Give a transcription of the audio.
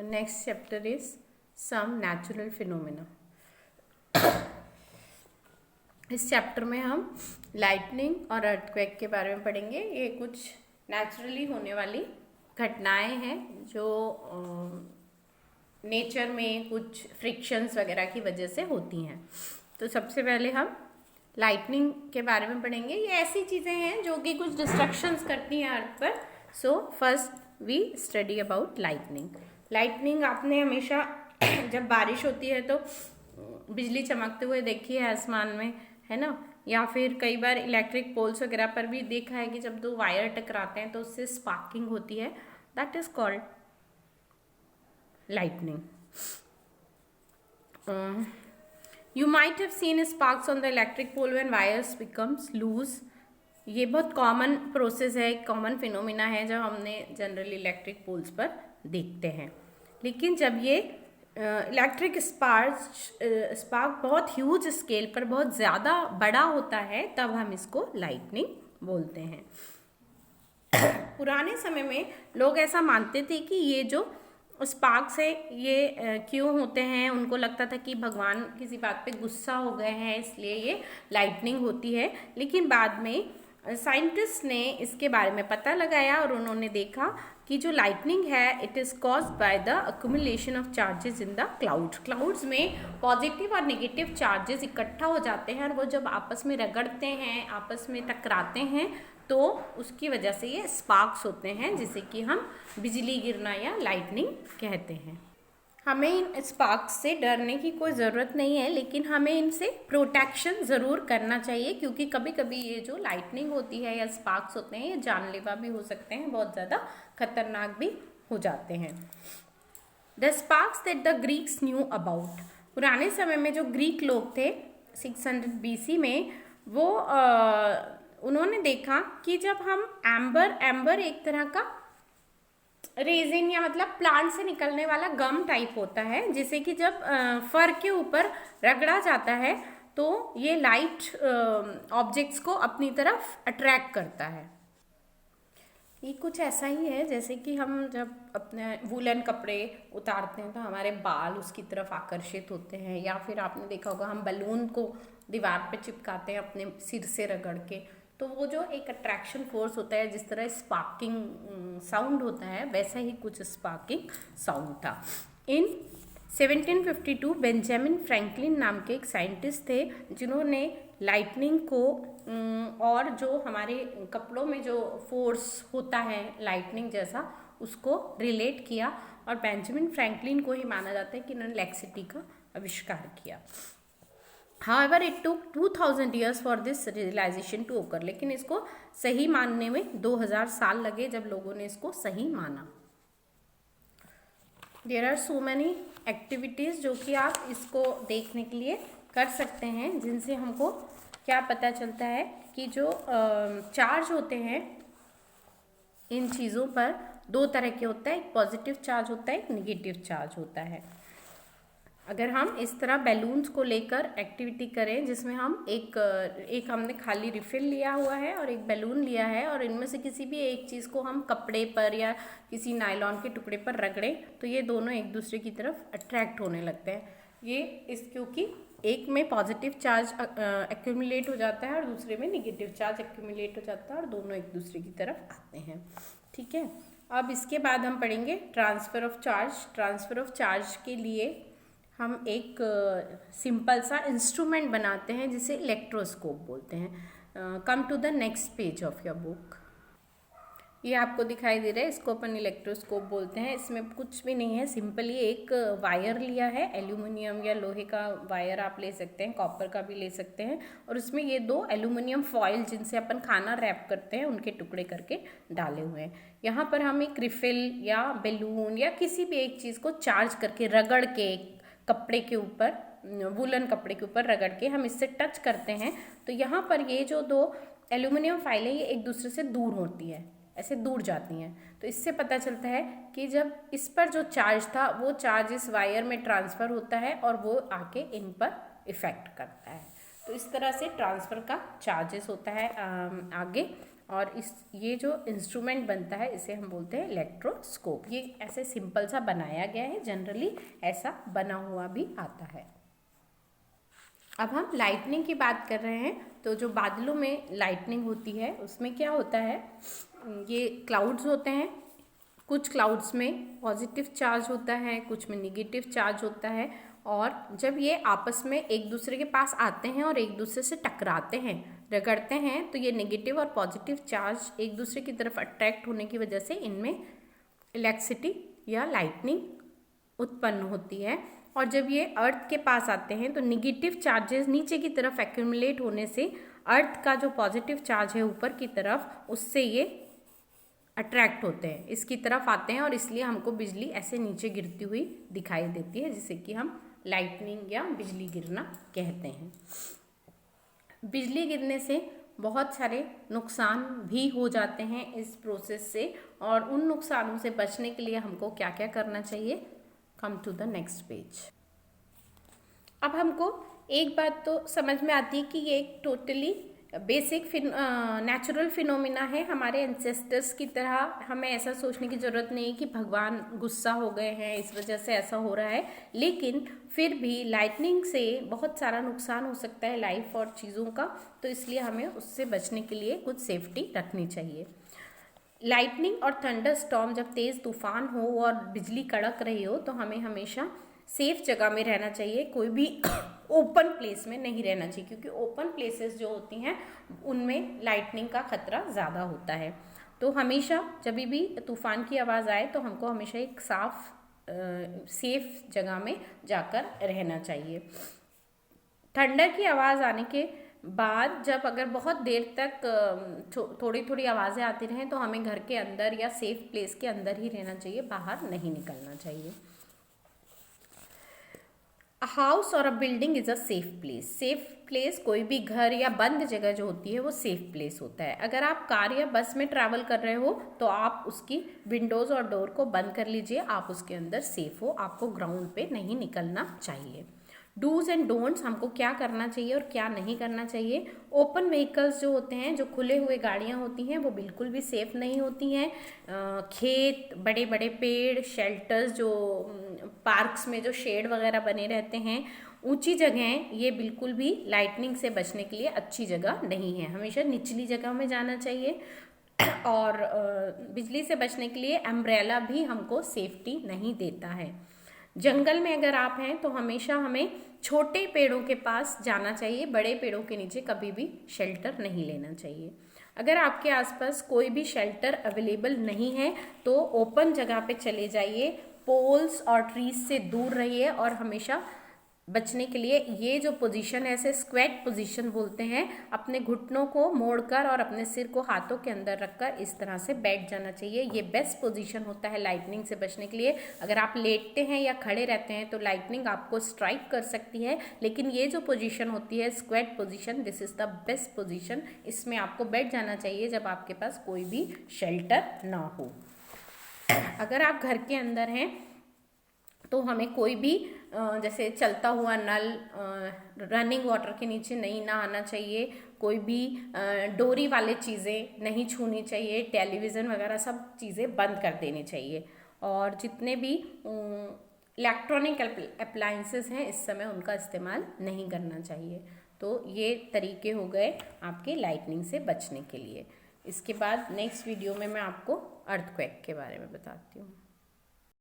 next chapter is some natural phenomena. इस chapter में हम लाइटनिंग और अर्थक्वेक के बारे में पढ़ेंगे। ये कुछ नेचुरली होने वाली घटनाएं हैं जो नेचर में कुछ फ्रिक्शंस वगैरह की वजह से होती हैं। तो सबसे पहले हम लाइटनिंग के बारे में पढ़ेंगे। ये ऐसी चीज़ें हैं जो कि कुछ डिस्ट्रक्शंस करती हैं अर्थ पर। So first we study about lightning. Lightning आपने हमेशा जब बारिश होती है तो बिजली चमकते हुए देखी है आसमान में, है ना, या फिर कई बार इलेक्ट्रिक पोल्स वगैरह पर भी देखा है कि जब दो वायर टकराते हैं तो उससे स्पार्किंग होती है। That is called lightning. You might have seen sparks on the electric pole when wires becomes loose. ये बहुत कॉमन प्रोसेस है, एक कॉमन फिनोमिना है जो हमने जनरली इलेक्ट्रिक पोल्स पर देखते हैं। लेकिन जब ये इलेक्ट्रिक स्पार्क बहुत ह्यूज स्केल पर बहुत ज़्यादा बड़ा होता है तब हम इसको लाइटनिंग बोलते हैं। पुराने समय में लोग ऐसा मानते थे कि ये जो स्पार्क्स है ये क्यों होते हैं, उनको लगता था कि भगवान किसी बात पे गुस्सा हो गए हैं इसलिए ये लाइटनिंग होती है। लेकिन बाद में साइंटिस्ट ने इसके बारे में पता लगाया और उन्होंने देखा कि जो लाइटनिंग है it is caused by the accumulation of charges in the clouds में पॉजिटिव और नेगेटिव चार्जेस इकट्ठा हो जाते हैं और वो जब आपस में रगड़ते हैं, आपस में टकराते हैं तो उसकी वजह से ये स्पार्क्स होते हैं जिसे कि हम बिजली गिरना या लाइटनिंग कहते हैं। हमें इन स्पार्क्स से डरने की कोई ज़रूरत नहीं है, लेकिन हमें इनसे प्रोटेक्शन ज़रूर करना चाहिए क्योंकि कभी कभी ये जो लाइटनिंग होती है या स्पार्क्स होते हैं ये जानलेवा भी हो सकते हैं, बहुत ज़्यादा खतरनाक भी हो जाते हैं। The sparks that the Greeks knew about. पुराने समय में जो ग्रीक लोग थे 600 BC में, वो उन्होंने देखा कि जब हम एम्बर एक तरह का रेजिन या मतलब प्लांट से निकलने वाला गम टाइप होता है जिसे कि जब फर के ऊपर रगड़ा जाता है तो ये लाइट ऑब्जेक्ट्स को अपनी तरफ अट्रैक्ट करता है। ये कुछ ऐसा ही है जैसे कि हम जब अपने वूलन कपड़े उतारते हैं तो हमारे बाल उसकी तरफ आकर्षित होते हैं, या फिर आपने देखा होगा हम बलून को दीवार पे चिपकाते हैं अपने सिर से रगड़ के, तो वो जो एक अट्रैक्शन फोर्स होता है, जिस तरह स्पार्किंग साउंड होता है वैसा ही कुछ स्पार्किंग साउंड था। इन 1752 बेंजामिन फ्रैंकलिन नाम के एक साइंटिस्ट थे जिन्होंने लाइटनिंग को और जो हमारे कपड़ों में जो फोर्स होता है लाइटनिंग जैसा उसको रिलेट किया, और बेंजामिन फ्रैंकलिन को ही माना जाता है कि इन्होंने इलेक्ट्रिसिटी का आविष्कार किया। However, it took 2000 years for this realization to occur. लेकिन इसको सही मानने में 2000 साल लगे जब लोगों ने इसको सही माना। There are so many activities जो कि आप इसको देखने के लिए कर सकते हैं जिनसे हमको क्या पता चलता है कि जो चार्ज होते हैं इन चीज़ों पर दो तरह के होता है, एक पॉजिटिव चार्ज होता है, एक निगेटिव चार्ज होता है। अगर हम इस तरह बैलून्स को लेकर एक्टिविटी करें जिसमें हम एक हमने खाली रिफिल लिया हुआ है और एक बैलून लिया है और इनमें से किसी भी एक चीज़ को हम कपड़े पर या किसी नायलॉन के टुकड़े पर रगड़ें तो ये दोनों एक दूसरे की तरफ अट्रैक्ट होने लगते हैं। ये क्योंकि एक में पॉजिटिव चार्ज एक्यूमुलेट हो जाता है और दूसरे में निगेटिव चार्ज एक्यूमुलेट हो जाता है और दोनों एक दूसरे की तरफ आते हैं। ठीक है, अब इसके बाद हम पढ़ेंगे transfer of charge. Transfer of charge के लिए हम एक सिंपल सा इंस्ट्रूमेंट बनाते हैं जिसे इलेक्ट्रोस्कोप बोलते हैं। Come to the next page of your book. ये आपको दिखाई दे रहा है, इसको अपन इलेक्ट्रोस्कोप बोलते हैं। इसमें कुछ भी नहीं है, सिंपली एक वायर लिया है, एल्यूमिनियम या लोहे का वायर आप ले सकते हैं, कॉपर का भी ले सकते हैं, और उसमें ये दो एल्यूमिनियम फॉइल जिनसे अपन खाना रैप करते हैं उनके टुकड़े करके डाले हुए हैं। यहाँ पर हम एक रिफिल या बैलून या किसी भी एक चीज़ को चार्ज करके रगड़ के कपड़े के ऊपर, वूलन कपड़े के ऊपर रगड़ के हम इससे टच करते हैं तो यहाँ पर ये जो दो एल्यूमिनियम फाइलें ये एक दूसरे से दूर होती है, ऐसे दूर जाती हैं। तो इससे पता चलता है कि जब इस पर जो चार्ज था वो चार्ज इस वायर में ट्रांसफ़र होता है और वो आके इन पर इफ़ेक्ट करता है। तो इस तरह से ट्रांसफ़र का चार्जेस होता है आगे। और ये जो इंस्ट्रूमेंट बनता है इसे हम बोलते हैं इलेक्ट्रोस्कोप। ये ऐसे सिंपल सा बनाया गया है, जनरली ऐसा बना हुआ भी आता है। अब हम लाइटनिंग की बात कर रहे हैं, तो जो बादलों में लाइटनिंग होती है उसमें क्या होता है, ये क्लाउड्स होते हैं, कुछ क्लाउड्स में पॉजिटिव चार्ज होता है, कुछ में निगेटिव चार्ज होता है, और जब ये आपस में एक दूसरे के पास आते हैं और एक दूसरे से टकराते हैं, रगड़ते हैं, तो ये नेगेटिव और पॉजिटिव चार्ज एक दूसरे की तरफ अट्रैक्ट होने की वजह से इनमें इलेक्ट्रिसिटी या लाइटनिंग उत्पन्न होती है। और जब ये अर्थ के पास आते हैं तो निगेटिव चार्जेस नीचे की तरफ एक्यूमुलेट होने से अर्थ का जो पॉजिटिव चार्ज है ऊपर की तरफ, उससे ये अट्रैक्ट होते हैं, इसकी तरफ आते हैं, और इसलिए हमको बिजली ऐसे नीचे गिरती हुई दिखाई देती है, जिसे कि हम लाइटनिंग या बिजली गिरना कहते हैं। बिजली गिरने से बहुत सारे नुकसान भी हो जाते हैं इस प्रोसेस से, और उन नुकसानों से बचने के लिए हमको क्या क्या करना चाहिए। Come to the next page. अब हमको एक बात तो समझ में आती है कि ये एक टोटली बेसिक नेचुरल फिनोमिना है, हमारे एंसेस्टर्स की तरह। हमें ऐसा सोचने की ज़रूरत नहीं है कि भगवान गुस्सा हो गए हैं इस वजह से ऐसा हो रहा है, लेकिन फिर भी लाइटनिंग से बहुत सारा नुकसान हो सकता है लाइफ और चीज़ों का, तो इसलिए हमें उससे बचने के लिए कुछ सेफ्टी रखनी चाहिए। लाइटनिंग और थंडर स्टॉर्म जब तेज़ तूफान हो और बिजली कड़क रही हो तो हमें हमेशा सेफ जगह में रहना चाहिए, कोई भी ओपन प्लेस में नहीं रहना चाहिए, क्योंकि ओपन प्लेसेस जो होती हैं उनमें लाइटनिंग का खतरा ज़्यादा होता है। तो हमेशा जब भी तूफान की आवाज़ आए तो हमको हमेशा एक साफ सेफ जगह में जाकर रहना चाहिए। थंडर की आवाज़ आने के बाद जब अगर बहुत देर तक थोड़ी थोड़ी आवाज़ें आती रहें तो हमें घर के अंदर या सेफ प्लेस के अंदर ही रहना चाहिए, बाहर नहीं निकलना चाहिए। अ हाउस और a building is a safe place. Safe place कोई भी घर या बंद जगह जो होती है वो सेफ प्लेस होता है। अगर आप कार या बस में ट्रैवल कर रहे हो तो आप उसकी विंडोज़ और डोर को बंद कर लीजिए, आप उसके अंदर सेफ हो, आपको ग्राउंड पे नहीं निकलना चाहिए। डूज एंड डोंट्स, हमको क्या करना चाहिए और क्या नहीं करना चाहिए। ओपन व्हीकल्स जो होते हैं, जो खुले हुए गाड़ियाँ होती हैं, वो बिल्कुल भी सेफ़ नहीं होती हैं। खेत, बड़े बड़े पेड़, शेल्टर्स, जो पार्क्स में जो शेड वगैरह बने रहते हैं, ऊंची जगहें, ये बिल्कुल भी लाइटनिंग से बचने के लिए अच्छी जगह नहीं है। हमेशा निचली जगह में जाना चाहिए। और बिजली से बचने के लिए अम्ब्रेला भी हमको सेफ्टी नहीं देता है। जंगल में अगर आप हैं तो हमेशा हमें छोटे पेड़ों के पास जाना चाहिए, बड़े पेड़ों के नीचे कभी भी शेल्टर नहीं लेना चाहिए। अगर आपके आसपास कोई भी शेल्टर अवेलेबल नहीं है तो ओपन जगह पे चले जाइए, पोल्स और ट्रीज से दूर रहिए, और हमेशा बचने के लिए ये जो पोजीशन है इसे स्क्वेट पोजीशन बोलते हैं। अपने घुटनों को मोड़कर और अपने सिर को हाथों के अंदर रखकर इस तरह से बैठ जाना चाहिए। ये बेस्ट पोजीशन होता है लाइटनिंग से बचने के लिए। अगर आप लेटते हैं या खड़े रहते हैं तो लाइटनिंग आपको स्ट्राइक कर सकती है, लेकिन ये जो पोजीशन होती है square position, this is the best position. इसमें आपको बैठ जाना चाहिए जब आपके पास कोई भी शेल्टर ना हो। अगर आप घर के अंदर हैं तो हमें कोई भी जैसे चलता हुआ नल, रनिंग वाटर के नीचे नहीं नहाना चाहिए, कोई भी डोरी वाले चीज़ें नहीं छूनी चाहिए, टेलीविज़न वगैरह सब चीज़ें बंद कर देनी चाहिए, और जितने भी इलेक्ट्रॉनिक अप्लायंसेस हैं इस समय उनका इस्तेमाल नहीं करना चाहिए। तो ये तरीके हो गए आपके लाइटनिंग से बचने के लिए। इसके बाद नेक्स्ट वीडियो में मैं आपको अर्थक्वेक के बारे में बताती हूँ।